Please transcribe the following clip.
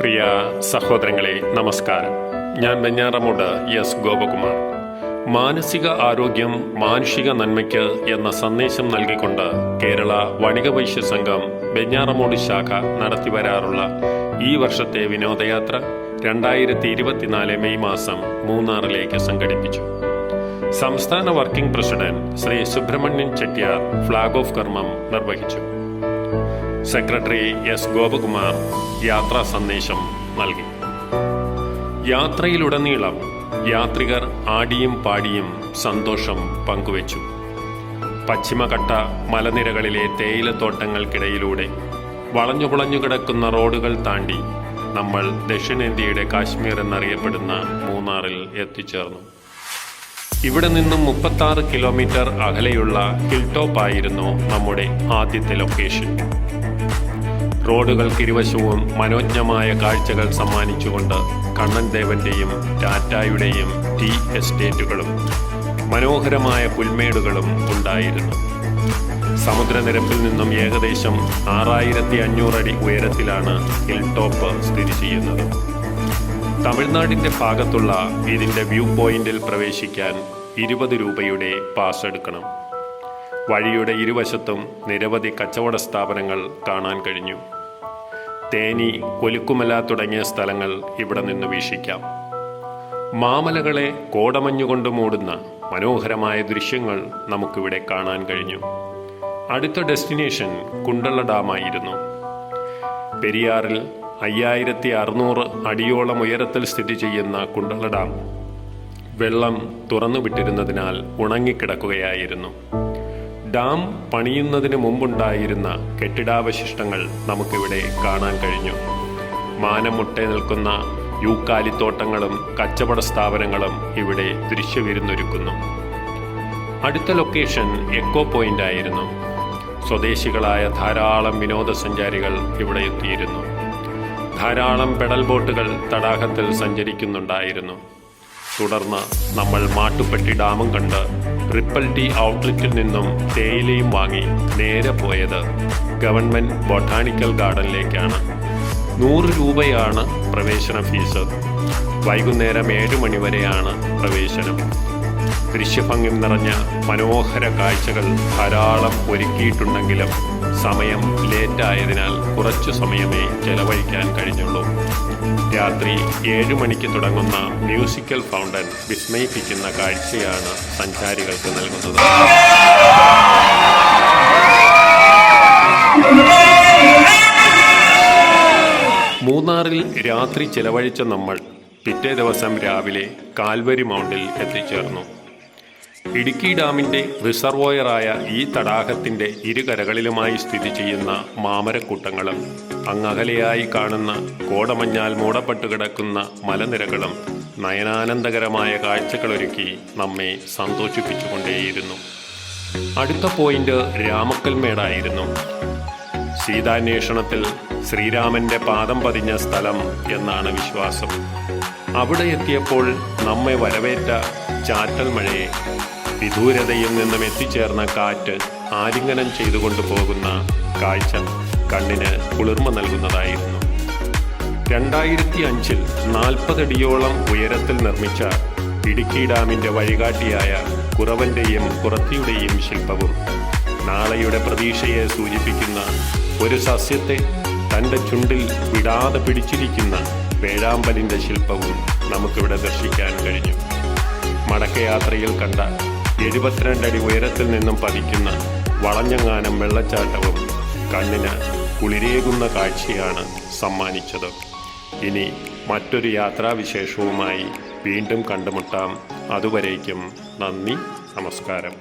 പ്രിയ സഹോദരങ്ങളെ നമസ്കാരം. ഞാൻ വെഞ്ഞാറമൂട് എസ് ഗോപകുമാർ. മാനസിക ആരോഗ്യം മാനുഷിക നന്മയ്ക്ക് എന്ന സന്ദേശം നൽകിക്കൊണ്ട് കേരള വണിക വൈശ്യ സംഘം വെഞ്ഞാറമൂട് ശാഖ നടത്തിവരാറുള്ള ഈ വർഷത്തെ വിനോദയാത്ര 2024 മെയ് മാസം മൂന്നാറിലേക്ക് സംഘടിപ്പിച്ചു. സംസ്ഥാന working president Shri Subramanian Chettiar flag off കർമ്മം നിർവഹിച്ചു. സെക്രട്ടറി എസ് ഗോപകുമാർ യാത്രാ സന്ദേശം നൽകി. യാത്രയിലുടനീളം യാത്രികർ ആടിയും പാടിയും സന്തോഷം പങ്കുവച്ചു. പശ്ചിമഘട്ട മലനിരകളിലെ തേയിലത്തോട്ടങ്ങൾക്കിടയിലൂടെ വളഞ്ഞു കിടക്കുന്ന റോഡുകൾ താണ്ടി നമ്മൾ ദക്ഷിണേന്ത്യയുടെ കാശ്മീർ എന്നറിയപ്പെടുന്ന മൂന്നാറിൽ എത്തിച്ചേർന്നു. ഇവിടെ നിന്നും 36 കിലോമീറ്റർ അകലെയുള്ള ഹിൽ ടോപ്പായിരുന്നു നമ്മുടെ ആദ്യത്തെ ലൊക്കേഷൻ. റോഡുകൾക്കിരുവശവും മനോജ്ഞമായ കാഴ്ചകൾ സമ്മാനിച്ചുകൊണ്ട് കണ്ണൻ ദേവന്റെയും ടാറ്റായുടെയും ടീ എസ്റ്റേറ്റുകളും മനോഹരമായ പുൽമേടുകളും ഉണ്ടായിരുന്നു. സമുദ്രനിരപ്പിൽ നിന്നും ഏകദേശം 6500 അടി ഉയരത്തിലാണ് ഹിൽ ടോപ്പ് സ്ഥിതി ചെയ്യുന്നത്. തമിഴ്നാടിൻ്റെ ഭാഗത്തുള്ള ഇതിൻ്റെ വ്യൂ പോയിന്റിൽ പ്രവേശിക്കാൻ 20 രൂപയുടെ പാസ് എടുക്കണം. വഴിയുടെ ഇരുവശത്തും നിരവധി കച്ചവട സ്ഥാപനങ്ങൾ കാണാൻ കഴിഞ്ഞു. തേനി, കൊലുക്കുമല തുടങ്ങിയ സ്ഥലങ്ങൾ ഇവിടെ നിന്ന് വീക്ഷിക്കാം. മാമലകളെ കോടമഞ്ഞുകൊണ്ട് മൂടുന്ന മനോഹരമായ ദൃശ്യങ്ങൾ നമുക്കിവിടെ കാണാൻ കഴിഞ്ഞു. അടുത്ത ഡെസ്റ്റിനേഷൻ കുണ്ടള ഡാമായിരുന്നു. പെരിയാറിൽ 5600 അടിയോളം ഉയരത്തിൽ സ്ഥിതി ചെയ്യുന്ന കുണ്ടള ഡാം വെള്ളം തുറന്നുവിട്ടിരുന്നതിനാൽ ഉണങ്ങിക്കിടക്കുകയായിരുന്നു. ഡാം പണിയുന്നതിന് മുമ്പുണ്ടായിരുന്ന കെട്ടിടാവശിഷ്ടങ്ങൾ നമുക്കിവിടെ കാണാൻ കഴിഞ്ഞു. മാനം മുട്ടേ നിൽക്കുന്ന യൂക്കാലിത്തോട്ടങ്ങളും കച്ചവട സ്ഥാപനങ്ങളും ഇവിടെ ദൃശ്യവിരുന്നൊരുക്കുന്നു. അടുത്ത ലൊക്കേഷൻ എക്കോ പോയിന്റ് ആയിരുന്നു. സ്വദേശികളായ ധാരാളം വിനോദസഞ്ചാരികൾ ഇവിടെ എത്തിയിരുന്നു. ധാരാളം പെഡൽ ബോട്ടുകൾ തടാകത്തിൽ സഞ്ചരിക്കുന്നുണ്ടായിരുന്നു. തുടർന്ന് നമ്മൾ മാട്ടുപ്പെട്ടി ഡാമും കണ്ട് റിപ്പൽ ടീ ഔട്ട്ലെറ്റിൽ നിന്നും തേയിലയും വാങ്ങി നേരെ പോയത് ഗവൺമെൻറ് ബൊട്ടാണിക്കൽ ഗാർഡനിലേക്കാണ്. 100 രൂപയാണ് പ്രവേശന ഫീസ്. വൈകുന്നേരം 7 മണി വരെയാണ് പ്രവേശനം. ദൃശ്യഭംഗി നിറഞ്ഞ മനോഹര കാഴ്ചകൾ ധാരാളം ഒരുക്കിയിട്ടുണ്ടെങ്കിലും സമയം ലേറ്റായതിനാൽ കുറച്ചു സമയമേ ചെലവഴിക്കാൻ കഴിഞ്ഞുള്ളൂ. രാത്രി 7 മണിക്ക് തുടങ്ങുന്ന മ്യൂസിക്കൽ ഫൗണ്ടൻ വിസ്മയിപ്പിക്കുന്ന കാഴ്ചയാണ് സഞ്ചാരികൾക്ക് നൽകുന്നത്. മൂന്നാറിൽ രാത്രി ചെലവഴിച്ച നമ്മൾ പിറ്റേ ദിവസം രാവിലെ കാൽവരി മൗണ്ടിൽ എത്തിച്ചേർന്നു. ഇടുക്കി ഡാമിൻ്റെ റിസർവോയറായ ഈ തടാകത്തിൻ്റെ ഇരുകരകളിലുമായി സ്ഥിതി ചെയ്യുന്ന മാമരക്കൂട്ടങ്ങളും അങ്ങകലെയായി കാണുന്ന കോടമഞ്ഞാൽ മൂടപ്പെട്ട് കിടക്കുന്ന മലനിരകളും നയനാനന്ദകരമായ കാഴ്ചകളൊരുക്കി നമ്മെ സന്തോഷിപ്പിച്ചുകൊണ്ടേയിരുന്നു. അടുത്ത പോയിന്റ് രാമക്കൽമേടായിരുന്നു. സീതാന്വേഷണത്തിൽ ശ്രീരാമൻ്റെ പാദം പതിഞ്ഞ സ്ഥലം എന്നാണ് വിശ്വാസം. അവിടെ എത്തിയപ്പോൾ നമ്മെ വരവേറ്റ ചാറ്റൽ മഴയെ വിദൂരതയിൽ നിന്നും എത്തിച്ചേർന്ന കാറ്റ് ആലിംഗനം ചെയ്തുകൊണ്ടു പോകുന്ന കാഴ്ച കണ്ണിന് കുളിർമ നൽകുന്നതായിരുന്നു. 2005 40 അടിയോളം ഉയരത്തിൽ നിർമ്മിച്ച ഇടുക്കി ഡാമിൻ്റെ വഴികാട്ടിയായ കുറവൻ്റെയും കുറത്തിയുടെയും ശില്പവും നാളെയുടെ പ്രതീക്ഷയെ സൂചിപ്പിക്കുന്ന ഒരു സസ്യത്തെ തൻ്റെ ചുണ്ടിൽ വിടാതെ പിടിച്ചിരിക്കുന്ന വേഴാമ്പലിൻ്റെ ശില്പവും നമുക്കിവിടെ ദർശിക്കാൻ കഴിഞ്ഞു. മടക്കയാത്രയിൽ കണ്ട 72 അടി ഉയരത്തിൽ നിന്നും പതിക്കുന്ന വളഞ്ഞങ്ങാനം വെള്ളച്ചാട്ടവും കണ്ണിന് കുളിരേകുന്ന കാഴ്ചയാണ് സമ്മാനിച്ചത്. ഇനി മറ്റൊരു യാത്രാവിശേഷവുമായി വീണ്ടും കണ്ടുമുട്ടാം. അതുവരേക്കും നന്ദി, നമസ്കാരം.